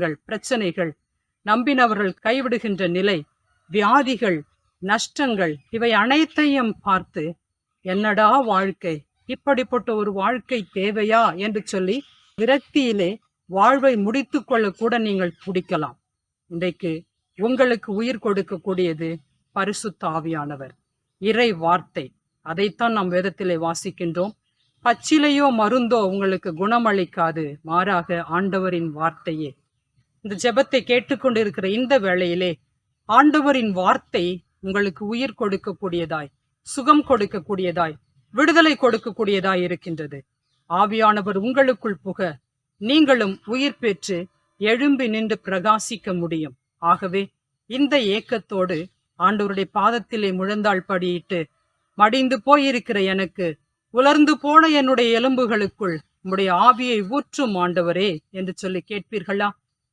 பிரச்சனைகள், நம்பினவர்கள் கைவிடுகின்ற நிலை, வியாதிகள், நஷ்டங்கள் இவை அனைத்தையும் பார்த்து என்னடா வாழ்க்கை, இப்படிப்பட்ட ஒரு வாழ்க்கை தேவையா என்று சொல்லி விரக்தியிலே வாழ்வை முடித்து கொள்ள கூட நீங்கள் துடிக்கலாம். இன்றைக்கு உங்களுக்கு உயிர் கொடுக்கக்கூடியது பரிசுத்த ஆவியானவர், இறை வார்த்தை. அதைத்தான் நாம் வேதத்திலே வாசிக்கின்றோம். பச்சிலையோ மருந்தோ உங்களுக்கு குணமளிக்காது, மாறாக ஆண்டவரின் வார்த்தையே. இந்த ஜெபத்தை கேட்டுக்கொண்டிருக்கிற இந்த வேளையிலே ஆண்டவரின் வார்த்தை உங்களுக்கு உயிர் கொடுக்கக்கூடியதாய், சுகம் கொடுக்கக்கூடியதாய், விடுதலை கொடுக்கக்கூடியதாய் இருக்கின்றது. ஆவியானவர் உங்களுக்குள் புக நீங்களும் உயிர் பெற்று எழும்பி நின்று பிரகாசிக்க முடியும். ஆகவே இந்த ஏக்கத்தோடு ஆண்டவருடைய பாதத்திலே முழந்தாள் படியிட்டு, மடிந்து போயிருக்கிற எனக்கு, உலர்ந்து போன என்னுடைய எலும்புகளுக்குள் உம்முடைய ஆவியை ஊற்றும் ஆண்டவரே என்று சொல்லி கேட்பீர்களா?